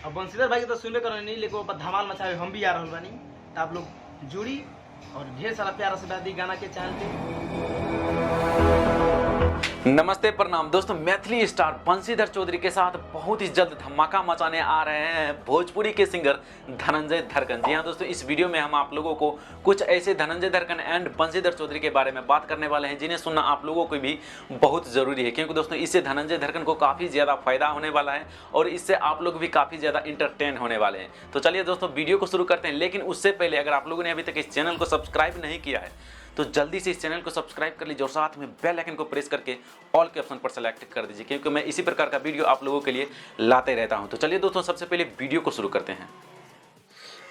अब बंशीधर भाई के तो सुनबे कर नहीं, लेकिन ऊपर धमाल मचावे हम भी आ रहल बानी। तो आप लोग जुड़ी और ढेर सारा प्यार आशीर्वाद दी गाना के चैनल पे। नमस्ते प्रणाम दोस्तों, मैथिली स्टार बंशीधर चौधरी के साथ बहुत ही जल्द धमाका मचाने आ रहे हैं भोजपुरी के सिंगर धनंजय धड़कन। जी हाँ दोस्तों, इस वीडियो में हम आप लोगों को कुछ ऐसे धनंजय धड़कन एंड बंशीधर चौधरी के बारे में बात करने वाले हैं जिन्हें सुनना आप लोगों को भी बहुत जरूरी है, क्योंकि दोस्तों इससे धनंजय धड़कन को काफी ज्यादा फायदा होने वाला है और इससे आप लोग भी काफी ज्यादा इंटरटेन होने वाले हैं। तो चलिए दोस्तों वीडियो को शुरू करते हैं, लेकिन उससे पहले अगर आप लोगों ने अभी तक इस चैनल को सब्सक्राइब नहीं किया है तो जल्दी से इस चैनल को सब्सक्राइब कर लीजिए और साथ में बेल आइकन को प्रेस करके ऑल के ऑप्शन पर सेलेक्ट कर दीजिए, क्योंकि मैं इसी प्रकार का वीडियो आप लोगों के लिए लाते रहता हूं। तो चलिए दोस्तों, सबसे पहले वीडियो को शुरू करते हैं।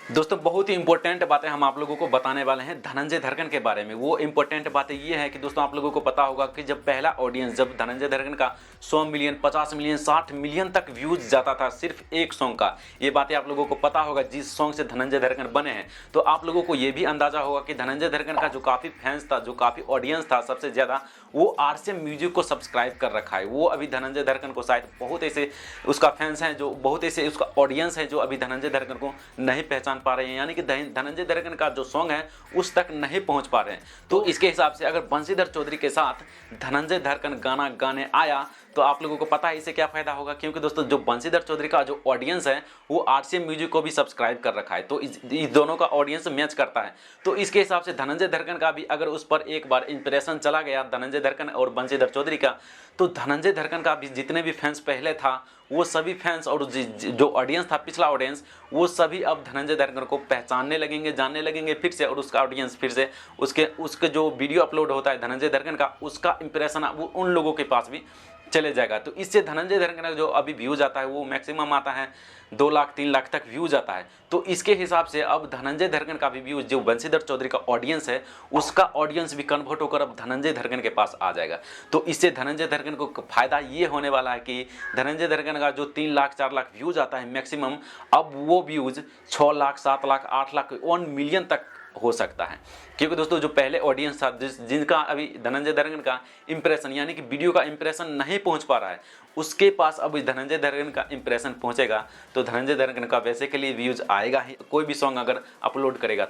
दोस्तों बहुत ही इंपॉर्टेंट बातें हम आप लोगों को बताने वाले हैं धनंजय धड़कन के बारे में। वो इंपॉर्टेंट बातें ये है कि दोस्तों आप लोगों को पता होगा कि जब पहला ऑडियंस, जब धनंजय धड़कन का 100 मिलियन, 50 मिलियन, 60 मिलियन तक व्यूज जाता था सिर्फ एक सॉन्ग का, ये बातें आप लोगों को पता होगा जिस सॉन्ग से धनंजय धड़कन बने हैं। तो आप लोगों को ये भी अंदाजा होगा कि धनंजय धड़कन का जो काफ़ी फैंस था, जो काफ़ी ऑडियंस था सबसे ज़्यादा, वो आरसीएम म्यूजिक को सब्सक्राइब कर रखा है। वो अभी धनंजय धड़कन को शायद बहुत ऐसे उसका फैंस हैं, जो बहुत ऐसे उसका ऑडियंस है जो अभी धनंजय धड़कन को नहीं पहचान पा रहे हैं, यानी कि धनंजय धड़कन का जो सॉन्ग है उस तक नहीं पहुंच पा रहे हैं। तो इसके हिसाब से अगर बंशीधर चौधरी के साथ धनंजय धड़कन गाना गाने आया तो आप लोगों को पता है इससे क्या फायदा होगा, क्योंकि दोस्तों जो बंशीधर चौधरी का जो ऑडियंस है वो आरसीएम म्यूजिक को भी सब्सक्राइब कर रखा है, तो इस दोनों का ऑडियंस मैच करता है। तो इसके हिसाब से धनंजय धड़कन का भी अगर उस पर एक बार इंप्रेशन चला गया धनंजय धड़कन और बंशीधर चौधरी का, तो धनंजय धड़कन का भी जितने भी फैंस पहले था वो सभी फैंस और जो ऑडियंस था पिछला ऑडियंस, वो सभी अब धनंजय धड़कन को पहचानने लगेंगे, जानने लगेंगे फिर से, और उसका ऑडियंस फिर से उसके जो वीडियो अपलोड होता है धनंजय धड़कन का, उसका इंप्रेशन वो उन लोगों के पास भी चले जाएगा। तो इससे धनंजय धड़कन का जो अभी व्यूज आता है वो मैक्सिमम आता है 2 लाख 3 लाख तक व्यूज आता है। तो इसके हिसाब से अब धनंजय धड़कन का भी व्यूज, जो बंशीधर चौधरी का ऑडियंस है उसका ऑडियंस भी कन्वर्ट होकर अब धनंजय धड़कन के पास आ जाएगा। तो इससे धनंजय धड़कन को फायदा ये होने वाला है कि धनंजय धड़कन का जो 3 लाख 4 लाख व्यूज आता है मैक्सिमम, अब वो व्यूज 6 लाख 7 लाख 8 लाख 1 मिलियन तक हो सकता है। क्योंकि दोस्तों जो पहले ऑडियंस था जिनका अभी धनंजय धड़कन का इंप्रेशन, यानी कि वीडियो का इंप्रेशन नहीं पहुंच पा रहा है, उसके पास अब धनंजय धड़कन का इंप्रेशन पहुंचेगा तो धनंजय धड़कन का वैसे के लिए व्यूज आएगा ही, कोई भी सॉन्ग अगर अपलोड करेगा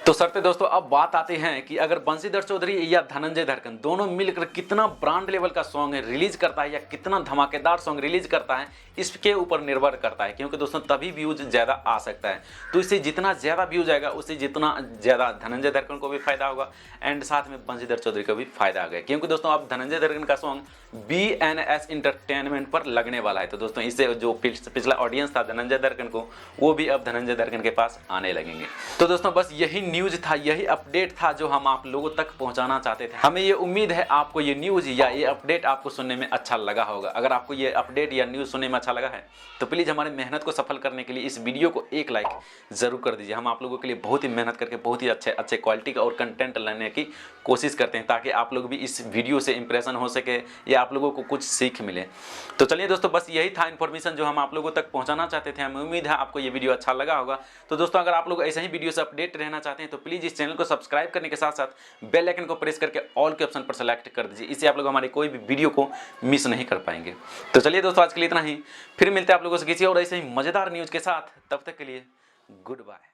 तो सर पे दोस्तों अब बात आती है कि अगर बंशीधर चौधरी या धनंजय धड़कन दोनों मिलकर कितना ब्रांड लेवल का सॉन्ग रिलीज करता है या कितना धमाकेदार सॉन्ग रिलीज करता है, इसके ऊपर निर्भर करता है, क्योंकि दोस्तों तभी व्यूज ज़्यादा आ सकता है। तो इससे जितना ज़्यादा व्यूज आएगा उससे जितना ज़्यादा धनंजय धड़कन को भी फायदा होगा एंड साथ में बंशीधर चौधरी को भी फायदा आ गया, क्योंकि दोस्तों अब धनंजय धड़कन का सॉन्ग BNS इंटरटेनमेंट पर लगने वाला है। तो दोस्तों इससे जो पिछला ऑडियंस था धनंजय धड़कन को, वो भी अब धनंजय धड़कन के पास आने लगेंगे। तो दोस्तों बस यही न्यूज था, यही अपडेट था जो हम आप लोगों तक पहुंचाना चाहते थे। हमें ये उम्मीद है आपको ये न्यूज या ये अपडेट आपको सुनने में अच्छा लगा होगा। अगर आपको ये अपडेट या न्यूज सुनने में अच्छा लगा है तो प्लीज़ हमारी मेहनत को सफल करने के लिए इस वीडियो को एक लाइक जरूर कर दीजिए। हम आप लोगों के लिए बहुत ही मेहनत करके बहुत ही अच्छे क्वालिटी का और कंटेंट लाने की कोशिश करते हैं, ताकि आप लोग भी इस वीडियो से इंप्रेशन हो सके या आप लोगों को कुछ सीख मिले। तो चलिए दोस्तों बस यही था इन्फॉर्मेशन जो हम आप लोगों तक पहुंचाना चाहते थे। हमें उम्मीद है आपको ये वीडियो अच्छा लगा होगा। तो दोस्तों अगर आप लोग ऐसे ही वीडियो से अपडेट रहना चाहते हैं तो प्लीज़ इस चैनल को सब्सक्राइब करने के साथ साथ बेल आइकन को प्रेस करके ऑल के ऑप्शन पर सेलेक्ट कर दीजिए, इससे आप लोग हमारे कोई भी वीडियो को मिस नहीं कर पाएंगे। तो चलिए दोस्तों आज के लिए इतना ही, फिर मिलते हैं आप लोगों से किसी और ऐसे ही मजेदार न्यूज़ के साथ। तब तक के लिए गुड बाय।